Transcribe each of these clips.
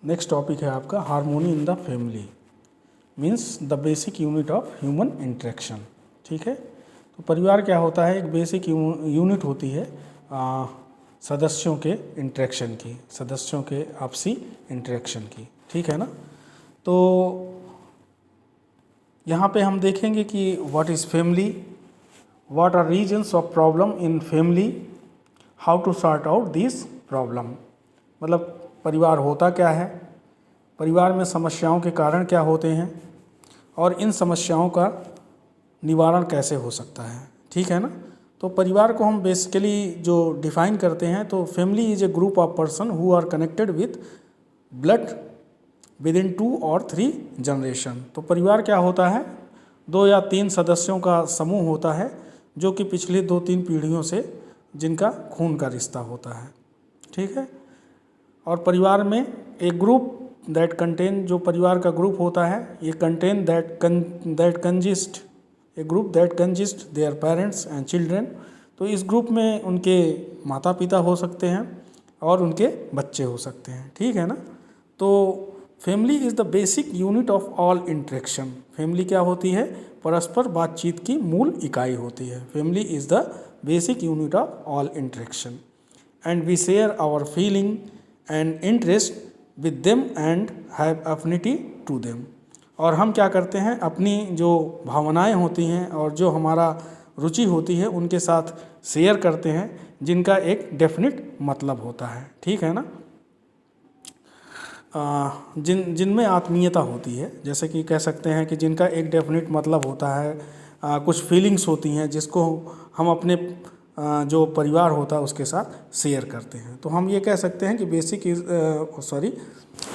Next topic है आपका harmony in the family, means the basic unit of human interaction. ठीक है, तो परिवार क्या होता है, एक बेसिक यूनिट होती है सदस्यों के इंटरेक्शन की, सदस्यों के आपसी इंटरेक्शन की। ठीक है ना। तो यहाँ पे हम देखेंगे कि what is family, what are reasons of problem in family, how to sort out this problem. मतलब परिवार होता क्या है, परिवार में समस्याओं के कारण क्या होते हैं और इन समस्याओं का निवारण कैसे हो सकता है। ठीक है ना। तो परिवार को हम बेसिकली जो डिफाइन करते हैं, तो family is a group of person who are connected with blood with in 2 और 3 जनरेशन। तो परिवार क्या होता है, 2 या 3 सदस्यों का समूह होता है जो कि पिछले 2-3 पीढ़ियों से जिनका खून का रिश्ता होता है। ठीक है। और परिवार में एक ग्रुप दैट कंटेन, जो परिवार का ग्रुप होता है ये contain that consist A group that consist their parents and children. तो इस ग्रुप में उनके माता पिता हो सकते हैं और उनके बच्चे हो सकते हैं। ठीक है ना। तो family is the basic unit of all interaction. Family क्या होती है, परस्पर बातचीत की मूल इकाई होती है। Family is the basic unit of all interaction and we share our feeling and interest with them and have affinity to them. और हम क्या करते हैं, अपनी जो भावनाएं होती हैं और जो हमारा रुचि होती है उनके साथ शेयर करते हैं, जिनका एक डेफिनिट मतलब होता है। ठीक है ना। जिनमें आत्मीयता होती है, जैसे कि कह सकते हैं कि जिनका एक डेफिनिट मतलब होता है, कुछ फीलिंग्स होती हैं जिसको हम अपने जो परिवार होता है उसके साथ शेयर करते हैं। तो हम ये कह सकते हैं कि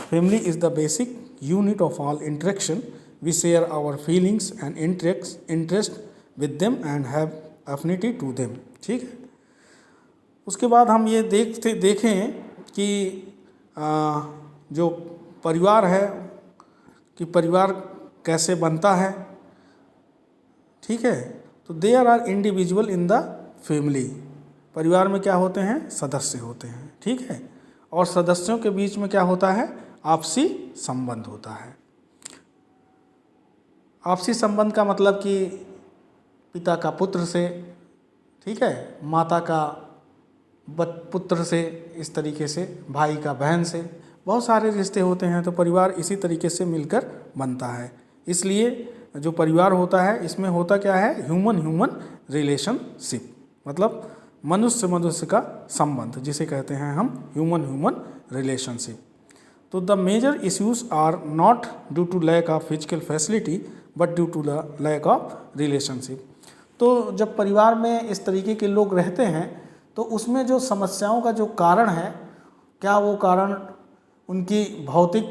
family is the basic unit of all interaction, we share our feelings and interest with them and have affinity to them. ठीक है। उसके बाद हम ये देखें कि जो परिवार है कि परिवार कैसे बनता है। ठीक है। तो there are individual in the family. परिवार में क्या होते हैं, सदस्य होते हैं। ठीक है। और सदस्यों के बीच में क्या होता है, आपसी संबंध होता है। आपसी संबंध का मतलब कि पिता का पुत्र से, ठीक है, माता का पुत्र से, इस तरीके से भाई का बहन से, बहुत सारे रिश्ते होते हैं। तो परिवार इसी तरीके से मिलकर बनता है। इसलिए जो परिवार होता है इसमें होता क्या है, ह्यूमन रिलेशनशिप, मतलब मनुष्य का संबंध, जिसे कहते हैं हम ह्यूमन रिलेशनशिप। तो the major issues are not due to lack of physical facility but due to the lack of relationship. तो जब परिवार में इस तरीके के लोग रहते हैं तो उसमें जो समस्याओं का जो कारण है, क्या वो कारण उनकी भौतिक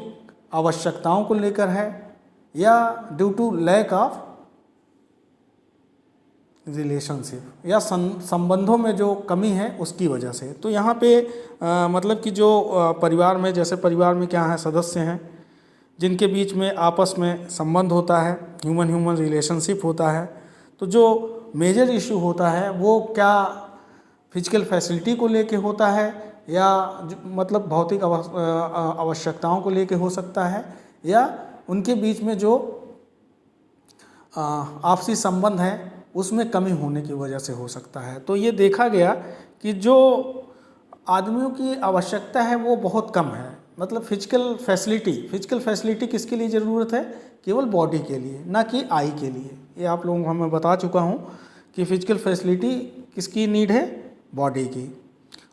आवश्यकताओं को लेकर है या due to lack of relationship, या संबंधों में जो कमी है उसकी वजह से। तो यहाँ पे मतलब कि जो परिवार में, जैसे परिवार में क्या है, सदस्य हैं जिनके बीच में आपस में संबंध होता है, ह्यूमन रिलेशनशिप होता है। तो जो मेजर इशू होता है वो क्या फिजिकल फैसिलिटी को लेके होता है या मतलब भौतिक आवश्यकताओं को लेके हो सकता है, या उनके बीच में जो आपसी संबंध है उसमें कमी होने की वजह से हो सकता है। तो ये देखा गया कि जो आदमियों की आवश्यकता है वो बहुत कम है। मतलब फिजिकल फैसिलिटी किसके लिए ज़रूरत है, केवल बॉडी के लिए, ना कि आई के लिए। ये आप लोगों को मैं बता चुका हूँ कि फिजिकल फैसिलिटी किसकी नीड है, बॉडी की।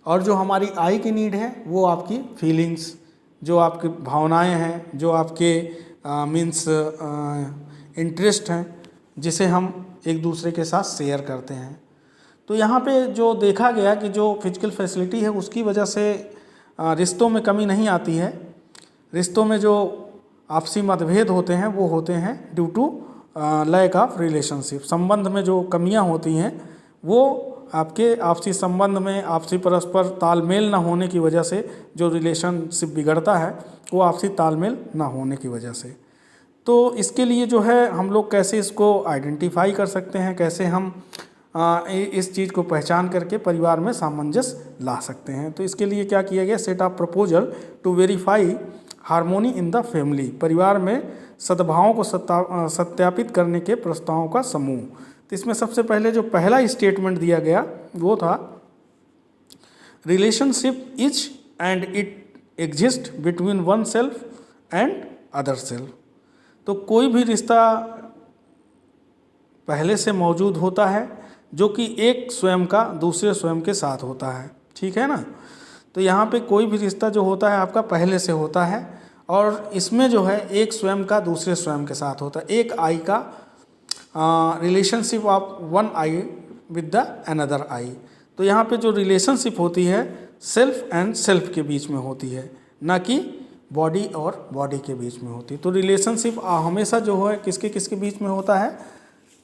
और जो हमारी आई की नीड है वो आपकी फीलिंग्स, जो आपकी भावनाएं हैं, जो आपके मीन्स इंटरेस्ट हैं, जिसे हम एक दूसरे के साथ शेयर करते हैं। तो यहाँ पे जो देखा गया कि जो फिजिकल फैसिलिटी है उसकी वजह से रिश्तों में कमी नहीं आती है। रिश्तों में जो आपसी मतभेद होते हैं वो होते हैं due to lack of relationship. संबंध में जो कमियां होती हैं वो आपके आपसी संबंध में आपसी परस्पर तालमेल ना होने की वजह से जो रिलेशनशिप बिगड़ता है वो आपसी तालमेल ना होने की वजह से। तो इसके लिए जो है हम लोग कैसे इसको आइडेंटिफाई कर सकते हैं, कैसे हम इस चीज़ को पहचान करके परिवार में सामंजस्य ला सकते हैं। तो इसके लिए क्या किया गया, set of proposal to verify harmony in the family, परिवार में सद्भावों को सत्यापित करने के प्रस्तावों का समूह। तो इसमें सबसे पहले जो पहला स्टेटमेंट दिया गया वो था relationship is and it exist between one self and other self. तो कोई भी रिश्ता पहले से मौजूद होता है जो कि एक स्वयं का दूसरे स्वयं के साथ होता है, ठीक है ना। तो यहाँ पे कोई भी रिश्ता जो होता है आपका पहले से होता है और इसमें जो है एक स्वयं का दूसरे स्वयं के साथ होता है, एक आई का relationship of one eye with the another eye. तो यहाँ पे जो रिलेशनशिप होती है सेल्फ एंड सेल्फ के बीच में होती है, ना कि बॉडी और बॉडी के बीच में होती है। तो रिलेशनशिप हमेशा जो है किसके किसके बीच में होता है,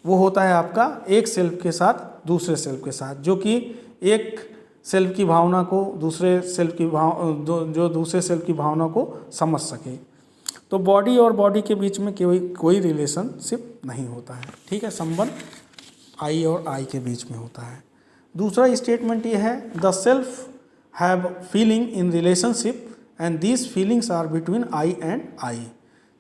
वो होता है आपका एक सेल्फ के साथ दूसरे सेल्फ के साथ, जो कि एक सेल्फ की भावना को दूसरे सेल्फ की जो दूसरे सेल्फ की भावना को समझ सके। तो बॉडी और बॉडी के बीच में कोई रिलेशनशिप नहीं होता है, ठीक है। संबंध आई और आई के बीच में होता है। दूसरा स्टेटमेंट ये है the self have feeling in relationship and these feelings are between I and I.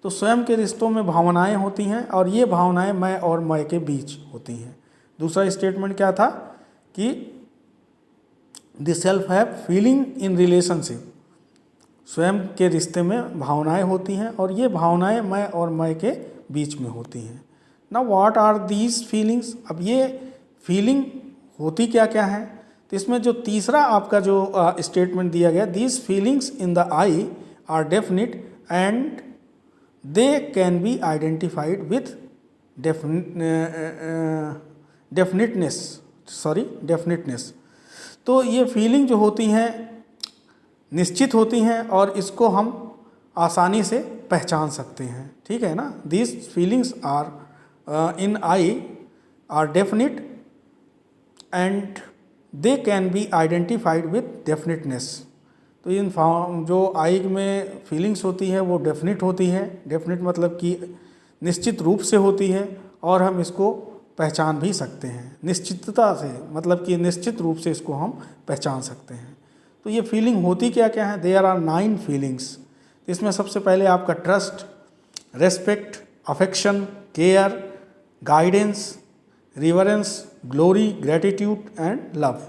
तो स्वयं के रिश्तों में भावनाएं होती हैं और ये भावनाएं मैं और मैं के बीच होती हैं। दूसरा स्टेटमेंट क्या था कि the self have feeling in relationship, स्वयं के रिश्ते में भावनाएं होती हैं और ये भावनाएं मैं और मैं के बीच में होती हैं। ना व्हाट आर दीज फीलिंग्स, अब ये फीलिंग होती क्या क्या है। तो इसमें जो तीसरा आपका जो स्टेटमेंट दिया गया these feelings in the I are definite and they can be identified with definiteness. तो ये फीलिंग जो होती हैं निश्चित होती हैं और इसको हम आसानी से पहचान सकते हैं, ठीक है ना। These feelings are in I are definite and they can be identified with definiteness. तो इन जो आई में फीलिंग्स होती है वो डेफिनिट होती है, डेफिनिट मतलब कि निश्चित रूप से होती है और हम इसको पहचान भी सकते हैं निश्चितता से, मतलब कि निश्चित रूप से इसको हम पहचान सकते हैं। तो ये फीलिंग होती क्या क्या है, देयर आर 9 फीलिंग्स। इसमें सबसे पहले आपका trust, respect, affection, care, guidance, reverence, glory, gratitude and love.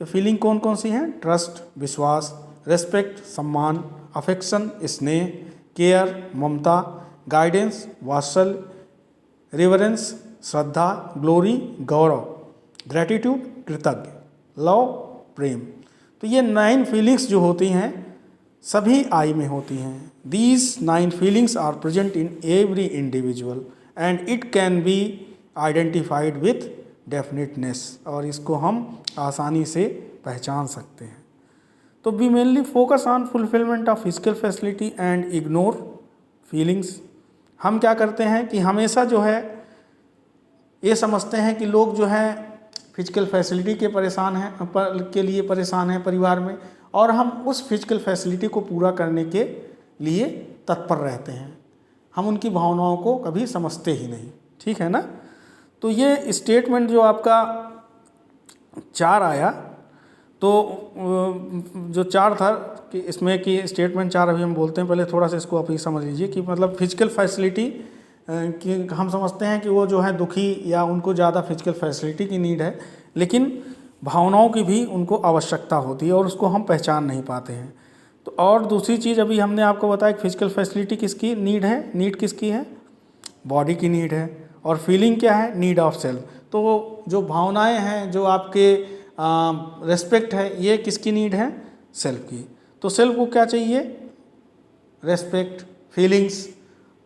तो फीलिंग कौन कौन सी हैं, ट्रस्ट विश्वास, रेस्पेक्ट सम्मान, अफेक्शन स्नेह, केयर ममता, गाइडेंस वात्सल्य, रिवरेंस श्रद्धा, ग्लोरी गौरव, ग्रेटिट्यूड कृतज्ञ, लव प्रेम। तो ये 9 फीलिंग्स जो होती हैं सभी आई में होती हैं। These 9 feelings are present in every individual and it can be identified with definiteness, और इसको हम आसानी से पहचान सकते हैं। तो we mainly focus on fulfilment of physical facility and ignore feelings. हम क्या करते हैं कि हमेशा जो है ये समझते हैं कि लोग जो हैं फिजिकल फैसिलिटी के लिए परेशान हैं परिवार में, और हम उस फिजिकल फैसिलिटी को पूरा करने के लिए तत्पर रहते हैं। हम उनकी भावनाओं को कभी समझते ही नहीं, ठीक है ना। तो ये स्टेटमेंट जो आपका 4 आया, तो जो 4 था कि इसमें कि स्टेटमेंट 4 अभी हम बोलते हैं, पहले थोड़ा सा इसको आप ही समझ लीजिए कि मतलब फिजिकल फैसिलिटी कि हम समझते हैं कि वो जो है दुखी या उनको ज़्यादा फिजिकल फैसिलिटी की नीड है, लेकिन भावनाओं की भी उनको आवश्यकता होती है और उसको हम पहचान नहीं पाते हैं। तो और दूसरी चीज़ अभी हमने आपको बताया कि फिजिकल फैसिलिटी किसकी नीड है, नीड किसकी है, बॉडी की नीड है, और फीलिंग क्या है, नीड ऑफ सेल्फ। तो जो भावनाएं हैं, जो आपके रेस्पेक्ट है, ये किसकी नीड है, सेल्फ की। तो सेल्फ को क्या चाहिए, रेस्पेक्ट, फीलिंग्स।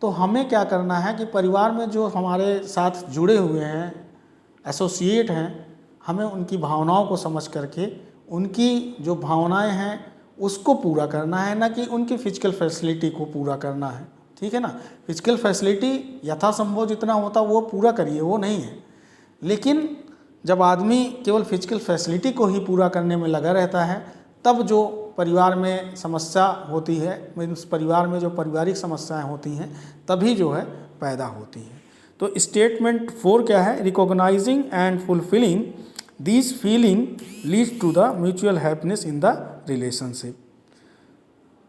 तो हमें क्या करना है कि परिवार में जो हमारे साथ जुड़े हुए हैं, एसोसिएट हैं, हमें उनकी भावनाओं को समझ करके उनकी जो भावनाएं हैं उसको पूरा करना है, ना कि उनकी फिजिकल फैसिलिटी को पूरा करना है, ठीक है ना। फिजिकल फैसिलिटी यथासंभव जितना होता वो पूरा करिए, वो नहीं है। लेकिन जब आदमी केवल फिजिकल फैसिलिटी को ही पूरा करने में लगा रहता है, तब जो परिवार में समस्या होती है, उस परिवार में जो पारिवारिक समस्याएं होती हैं तभी जो है पैदा होती हैं। तो स्टेटमेंट 4 क्या है, recognizing and fulfilling these feeling leads to the mutual happiness in the relationship.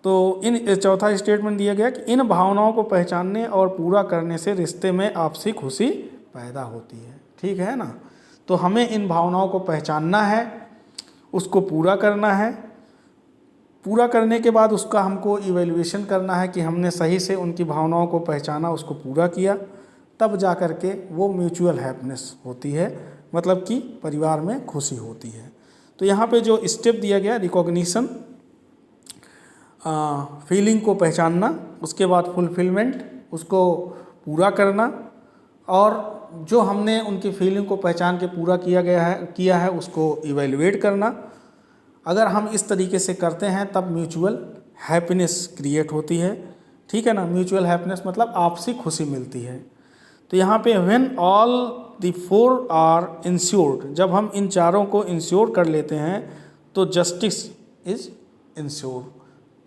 तो इन चौथा स्टेटमेंट दिया गया कि इन भावनाओं को पहचानने और पूरा करने से रिश्ते में आपसी खुशी पैदा होती है। ठीक है ना। तो हमें इन भावनाओं को पहचानना है, उसको पूरा करना है, पूरा करने के बाद उसका हमको इवैल्यूएशन करना है कि हमने सही से उनकी भावनाओं को पहचाना, उसको पूरा किया, तब जा कर के वो म्यूचुअल हैप्पीनेस होती है, मतलब कि परिवार में खुशी होती है। तो यहाँ पे जो स्टेप दिया गया, रिकॉग्निशन, फीलिंग को पहचानना, उसके बाद फुलफिलमेंट, उसको पूरा करना, और जो हमने उनकी फीलिंग को पहचान के पूरा किया है उसको इवैल्यूएट करना। अगर हम इस तरीके से करते हैं तब म्यूचुअल हैप्पीनेस क्रिएट होती है। ठीक है ना। म्यूचुअल हैप्पीनेस मतलब आपसी खुशी मिलती है। तो यहाँ पे when all the four are ensured, जब हम इन चारों को इंश्योर कर लेते हैं तो जस्टिस इज इंश्योर्ड,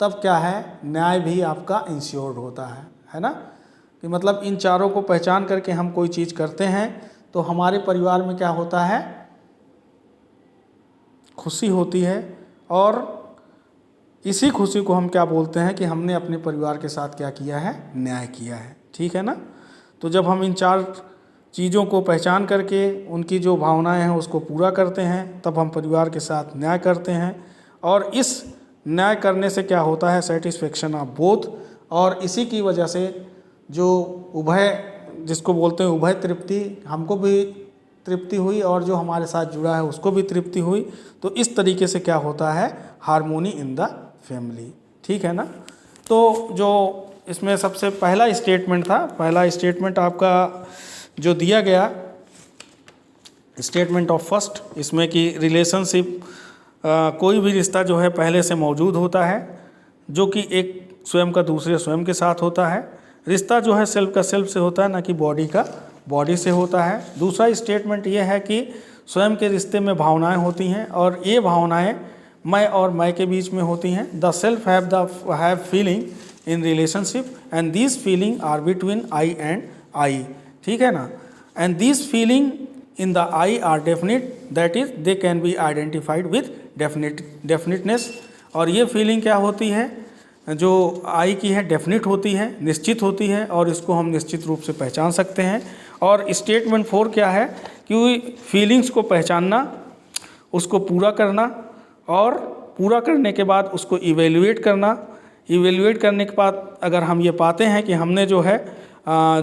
तब क्या है, न्याय भी आपका इंश्योर्ड होता है ना। कि मतलब इन चारों को पहचान करके हम कोई चीज़ करते हैं तो हमारे परिवार में क्या होता है, खुशी होती है, और इसी खुशी को हम क्या बोलते हैं कि हमने अपने परिवार के साथ क्या किया है, न्याय किया है। ठीक है ना। तो जब हम इन चार चीज़ों को पहचान करके उनकी जो भावनाएं हैं उसको पूरा करते हैं, तब हम परिवार के साथ न्याय करते हैं, और इस न्याय करने से क्या होता है, सेटिस्फेक्शन ऑफ बोथ, और इसी की वजह से जो उभय, जिसको बोलते हैं उभय तृप्ति, हमको भी तृप्ति हुई और जो हमारे साथ जुड़ा है उसको भी तृप्ति हुई। तो इस तरीके से क्या होता है, हार्मोनी इन द फैमिली। ठीक है ना। तो जो इसमें सबसे पहला स्टेटमेंट था, पहला स्टेटमेंट आपका जो दिया गया, स्टेटमेंट ऑफ फर्स्ट, इसमें कि रिलेशनशिप, कोई भी रिश्ता जो है पहले से मौजूद होता है, जो कि एक स्वयं का दूसरे स्वयं के साथ होता है। रिश्ता जो है सेल्फ का सेल्फ से होता है, ना कि बॉडी का बॉडी से होता है। दूसरा स्टेटमेंट ये है कि स्वयं के रिश्ते में भावनाएं होती हैं, और ये भावनाएं मैं और मैं के बीच में होती हैं। The self have feeling in relationship and these feeling are between I and I. ठीक है ना। And these feeling in the I are definite, that is they can be identified with definiteness. और ये फीलिंग क्या होती है, जो आई की है, डेफिनिट होती है, निश्चित होती है, और इसको हम निश्चित रूप से पहचान सकते हैं। और स्टेटमेंट 4 क्या है कि फीलिंग्स को पहचानना, उसको पूरा करना, और पूरा करने के बाद उसको इवैल्यूएट करना। इवैल्यूएट करने के बाद अगर हम ये पाते हैं कि हमने जो है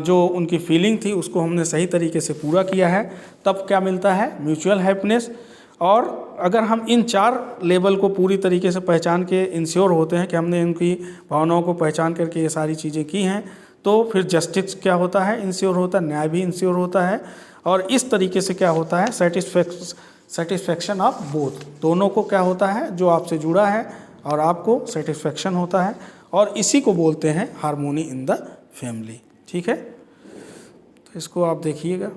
जो उनकी फीलिंग थी उसको हमने सही तरीके से पूरा किया है, तब क्या मिलता है, म्यूचुअल हैप्पीनेस। और अगर हम इन 4 लेवल को पूरी तरीके से पहचान के इंश्योर होते हैं कि हमने इनकी भावनाओं को पहचान करके ये सारी चीज़ें की हैं, तो फिर जस्टिस क्या होता है, इंश्योर होता है, न्याय भी इंश्योर होता है। और इस तरीके से क्या होता है, सेटिस्फैक्शन ऑफ बोथ, दोनों को क्या होता है, जो आपसे जुड़ा है और आपको सेटिस्फैक्शन होता है, और इसी को बोलते हैं हार्मोनी इन द फैमिली। ठीक है। तो इसको आप देखिएगा।